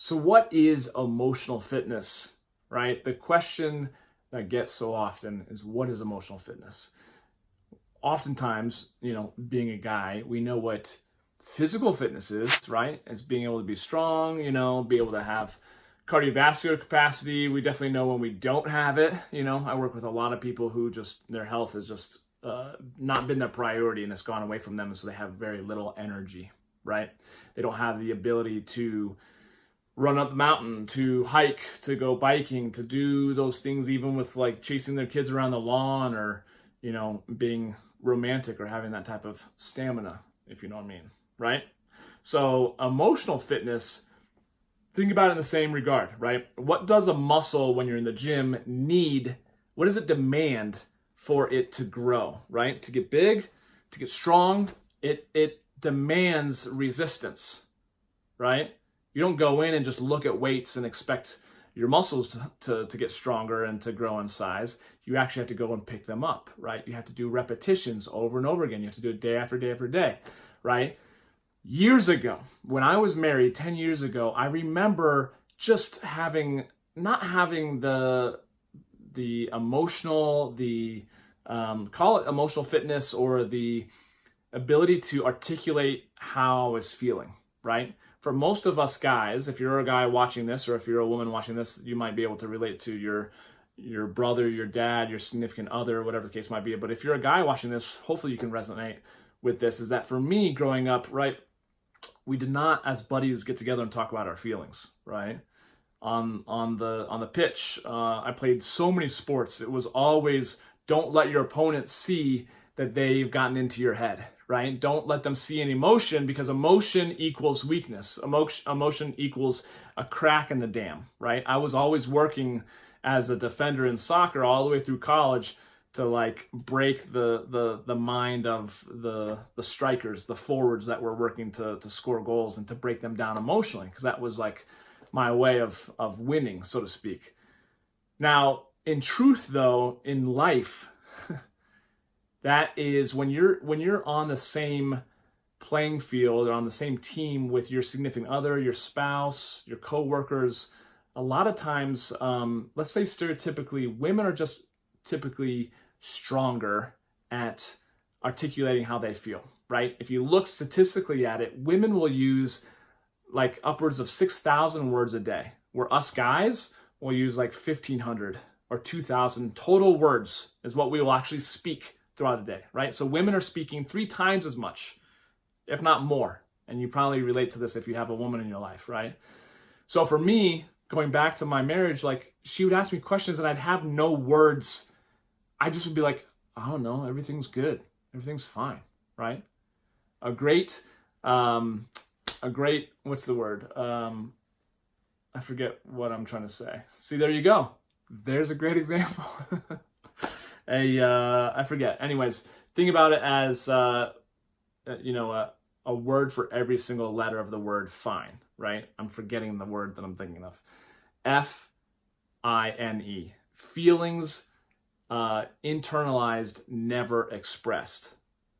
So what is emotional fitness, right? The question that gets so often is, what is emotional fitness? Oftentimes, being a guy, we know what physical fitness is, right? As being able to be strong, be able to have cardiovascular capacity. We definitely know when we don't have it. I work with a lot of people who just, their health has just not been their priority and it's gone away from them. And so they have very little energy, right? They don't have the ability to run up the mountain, to hike, to go biking, to do those things, even with like chasing their kids around the lawn or, being romantic or having that type of stamina, if you know what I mean, right? So emotional fitness, think about it in the same regard, right? What does a muscle when you're in the gym need? What does it demand for it to grow, right? To get big, to get strong, it demands resistance, right? You don't go in and just look at weights and expect your muscles to get stronger and to grow in size. You actually have to go and pick them up, right? You have to do repetitions over and over again. You have to do it day after day after day, right? Years ago, when I was married 10 years ago, I remember just not having the emotional, call it emotional fitness or the ability to articulate how I was feeling, right? For most of us guys, if you're a guy watching this or if you're a woman watching this, you might be able to relate to your brother, your dad, your significant other, whatever the case might be. But if you're a guy watching this, hopefully you can resonate with this, is that for me growing up, right, we did not as buddies get together and talk about our feelings, right? On the pitch, I played so many sports. It was always, don't let your opponent see that they've gotten into your head, right? Don't let them see an emotion, because emotion equals weakness. Emotion equals a crack in the dam, right? I was always working as a defender in soccer all the way through college to like break the mind of the strikers, the forwards that were working to score goals, and to break them down emotionally, because that was like my way of winning, so to speak. Now, in truth though, in life, that is when you're on the same playing field or on the same team with your significant other, your spouse, your coworkers, a lot of times, let's say stereotypically, women are just typically stronger at articulating how they feel, right? If you look statistically at it, women will use like upwards of 6,000 words a day, where us guys will use like 1,500 or 2,000 total words is what we will actually speak throughout the day, right? So women are speaking 3 times as much, if not more. And you probably relate to this if you have a woman in your life, right? So for me, going back to my marriage, like she would ask me questions and I'd have no words. I just would be like, I don't know, everything's good. Everything's fine, right? A great, what's the word? I forget what I'm trying to say. See, there you go. There's a great example. I forget. Anyways, think about it as, a word for every single letter of the word fine, right? I'm forgetting the word that I'm thinking of. F-I-N-E. Feelings internalized, never expressed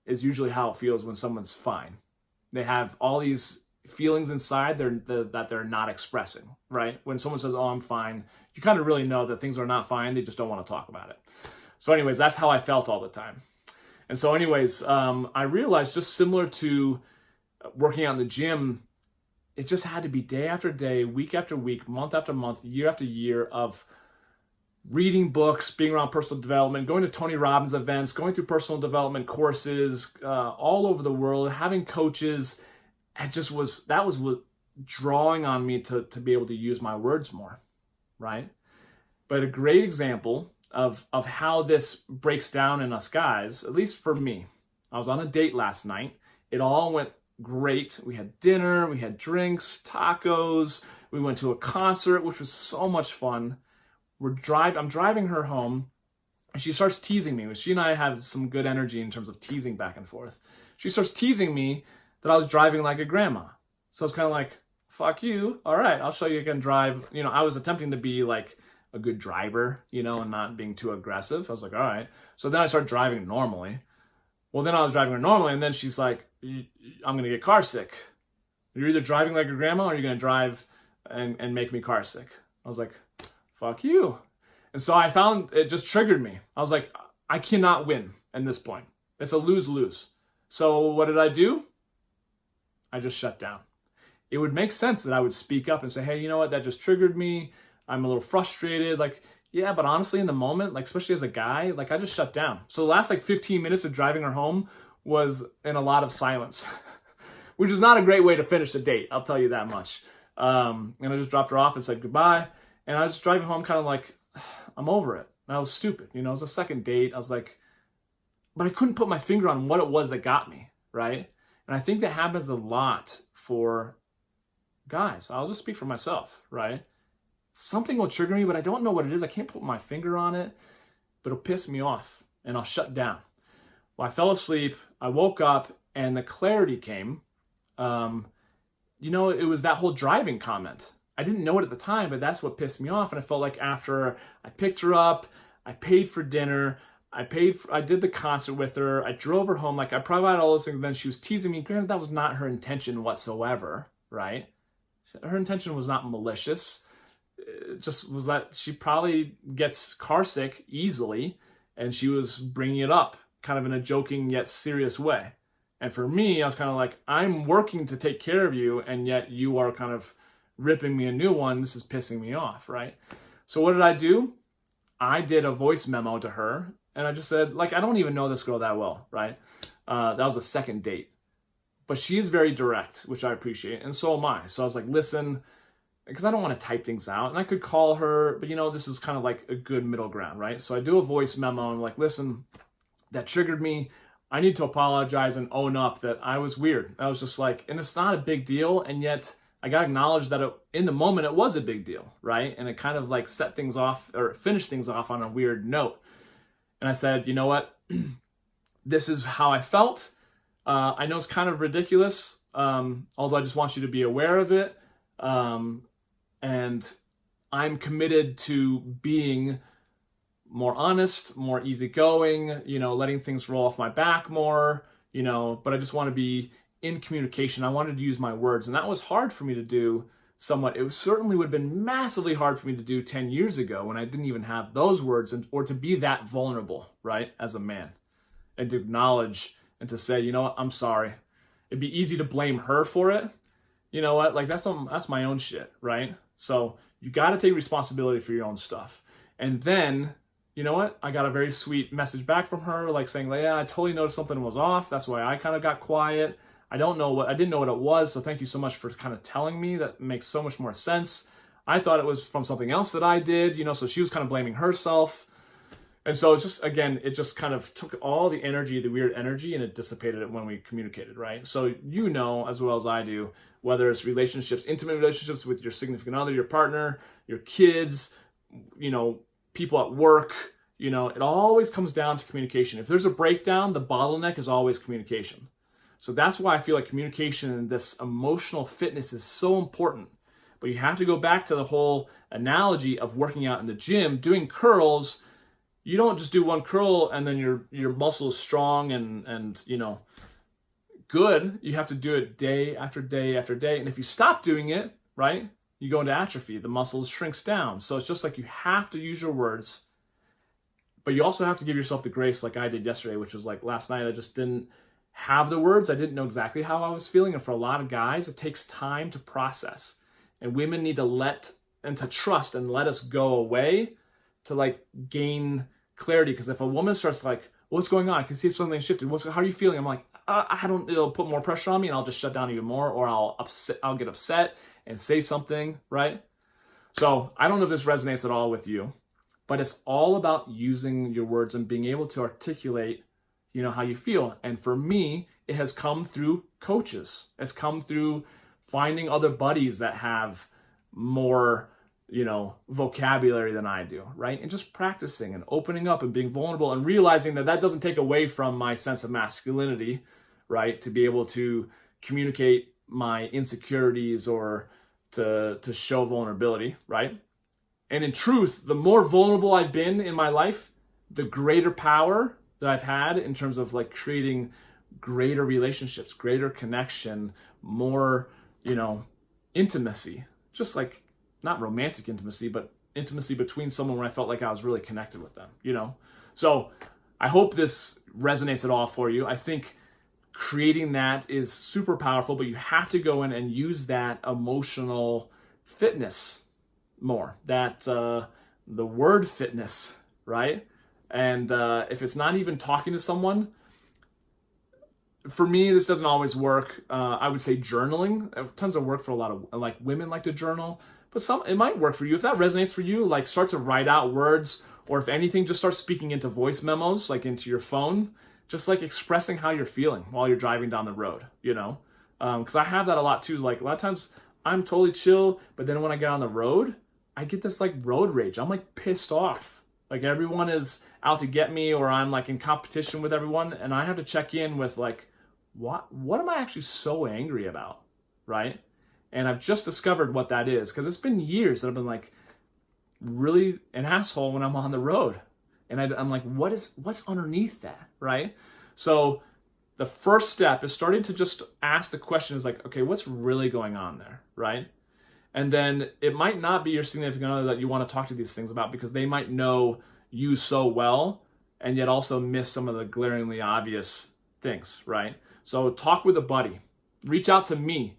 is usually how it feels when someone's fine. They have all these feelings inside that they're not expressing, right? When someone says, oh, I'm fine, you kind of really know that things are not fine. They just don't want to talk about it. So anyways, that's how I felt all the time. And so anyways, I realized, just similar to working out in the gym, it just had to be day after day, week after week, month after month, year after year of reading books, being around personal development, going to Tony Robbins events, going through personal development courses all over the world, having coaches. That was what drawing on me to be able to use my words more, right? But a great example of how this breaks down in us guys, at least for me, I was on a date last night. It all went great. We had dinner, we had drinks, tacos, we went to a concert, which was so much fun. I'm driving her home, and she starts teasing me. She and I have some good energy in terms of teasing back and forth. She starts teasing me that I was driving like a grandma. So I was kind of like, fuck you. All right, I'll show you again drive. I was attempting to be like a good driver, and not being too aggressive. I was like, all right. So then I started driving normally. Well, then I was driving her normally, and then she's like, I'm going to get car sick. You're either driving like a grandma or you're going to drive and make me car sick. I was like, fuck you. And so I found it just triggered me. I was like, I cannot win at this point. It's a lose-lose. So what did I do? I just shut down. It would make sense that I would speak up and say, hey, you know what? That just triggered me. I'm a little frustrated. Like, yeah, but honestly, in the moment, like, especially as a guy, like, I just shut down. So the last like 15 minutes of driving her home was in a lot of silence, which was not a great way to finish the date. I'll tell you that much. And I just dropped her off and said goodbye. And I was just driving home kind of like, I'm over it. That was stupid. You know, it was a second date. I was like, but I couldn't put my finger on what it was that got me, right? And I think that happens a lot for guys. I'll just speak for myself, right? Something will trigger me, but I don't know what it is. I can't put my finger on it, but it'll piss me off and I'll shut down. Well, I fell asleep. I woke up and the clarity came. You know, it was that whole driving comment. I didn't know it at the time, but that's what pissed me off. And I felt like after I picked her up, I paid for dinner, I did the concert with her, I drove her home, like I provided all those things, then she was teasing me. Granted, that was not her intention whatsoever, right? Her intention was not malicious. It just was that she probably gets car sick easily, and she was bringing it up kind of in a joking yet serious way. And for me, I was kind of like, I'm working to take care of you, and yet you are kind of ripping me a new one. This is pissing me off, right? So what did I do? I did a voice memo to her, and I just said, like, I don't even know this girl that well, right? That was a second date. But she is very direct, which I appreciate, and so am I. So I was like, listen, because I don't want to type things out, and I could call her, but, you know, this is kind of like a good middle ground, right? So I do a voice memo, and I'm like, listen, that triggered me. I need to apologize and own up that I was weird. I was just like, and it's not a big deal, and yet I got to acknowledge that in the moment it was a big deal, right? And it kind of like set things off or finished things off on a weird note. And I said, you know what? This is how I felt. I know it's kind of ridiculous, although I just want you to be aware of it. And I'm committed to being more honest, more easygoing, you know, letting things roll off my back more, you know, but I just want to be in communication. I wanted to use my words, and that was hard for me to do somewhat. It certainly would have been massively hard for me to do 10 years ago when I didn't even have those words, or to be that vulnerable, right, as a man, and to acknowledge and to say, you know what, I'm sorry. It'd be easy to blame her for it. You know what, like that's my own shit, right? So you got to take responsibility for your own stuff. And then, you know what, I got a very sweet message back from her, like saying, yeah, I totally noticed something was off. That's why I kind of got quiet. I didn't know what it was, so thank you so much for kind of telling me. That makes so much more sense. I thought it was from something else that I did, you know, so she was kind of blaming herself. And so it's just, again, it just kind of took all the energy, the weird energy, and it dissipated it when we communicated, right? So you know as well as I do, whether it's relationships, intimate relationships with your significant other, your partner, your kids, you know, people at work, you know, it always comes down to communication. If there's a breakdown, the bottleneck is always communication. So that's why I feel like communication and this emotional fitness is so important. But you have to go back to the whole analogy of working out in the gym, doing curls. You don't just do one curl and then your muscle is strong and you know, good. You have to do it day after day after day. And if you stop doing it, right, you go into atrophy. The muscle shrinks down. So it's just like you have to use your words, but you also have to give yourself the grace, like I did yesterday, which was like last night I just didn't have the words. I didn't know exactly how I was feeling. And for a lot of guys, it takes time to process. And women need to let and to trust and let us go away to like gain clarity. Because if a woman starts like, what's going on? I can see if something shifted. How are you feeling? I'm like, it'll put more pressure on me and I'll just shut down even more, or I'll get upset and say something, right? So I don't know if this resonates at all with you, but it's all about using your words and being able to articulate, you know, how you feel. And for me, it has come through coaches. It's come through finding other buddies that have more, you know, vocabulary than I do, right? And just practicing and opening up and being vulnerable and realizing that doesn't take away from my sense of masculinity, right? To be able to communicate my insecurities or to show vulnerability, right? And in truth, the more vulnerable I've been in my life, the greater power that I've had in terms of like creating greater relationships, greater connection, more, you know, intimacy, just like not romantic intimacy, but intimacy between someone where I felt like I was really connected with them, you know? So I hope this resonates at all for you. I think creating that is super powerful, but you have to go in and use that emotional fitness more, that the word fitness, right? And if it's not even talking to someone, for me, this doesn't always work. I would say journaling. Tons of work for a lot of, like, women like to journal, but it might work for you. If that resonates for you, like, start to write out words, or if anything, just start speaking into voice memos, like into your phone, just like expressing how you're feeling while you're driving down the road, you know? Because I have that a lot too. Like, a lot of times I'm totally chill, but then when I get on the road, I get this like road rage. I'm like pissed off. Like, everyone is out to get me, or I'm like in competition with everyone, and I have to check in with like, what am I actually so angry about, right? And I've just discovered what that is, because it's been years that I've been like really an asshole when I'm on the road. And I'm like, what's underneath that, right? So the first step is starting to just ask the question is like, okay, what's really going on there, right? And then it might not be your significant other that you want to talk to these things about, because they might know you so well and yet also miss some of the glaringly obvious things, right? So talk with a buddy, reach out to me,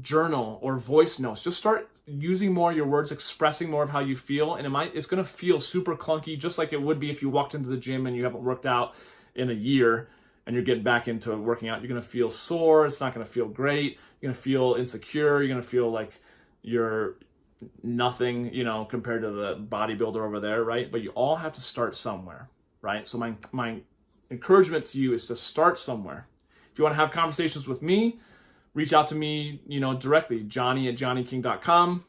journal or voice notes. Just start using more of your words, expressing more of how you feel, and it's going to feel super clunky, just like it would be if you walked into the gym and you haven't worked out in a year and you're getting back into working out. You're going to feel sore. It's not going to feel great. You're going to feel insecure. You're going to feel like you're nothing, compared to the bodybuilder over there, right? But you all have to start somewhere, right? So my encouragement to you is to start somewhere. If you want to have conversations with me, reach out to me, directly, johnny@johnnyking.com.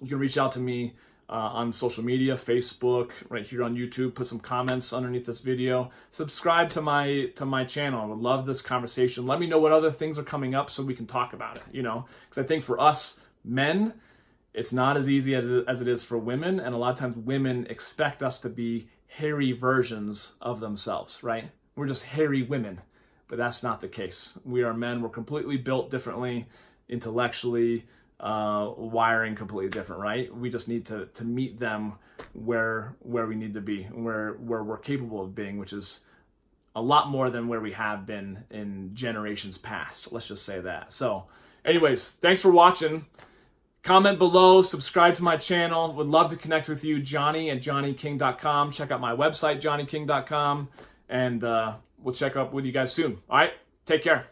You can reach out to me on social media, Facebook, right here on YouTube. Put some comments underneath this video. Subscribe to my channel. I would love this conversation. Let me know what other things are coming up so we can talk about it, because I think for us men, it's not as easy as it is for women. And a lot of times women expect us to be hairy versions of themselves, right? We're just hairy women. But that's not the case. We are men. We're completely built differently, intellectually, wiring completely different, right? We just need to meet them where we need to be, where we're capable of being, which is a lot more than where we have been in generations past. Let's just say that. So anyways, thanks for watching. Comment below, subscribe to my channel. Would love to connect with you, johnny@johnnyking.com. Check out my website, johnnyking.com. And we'll check up with you guys soon. All right? Take care.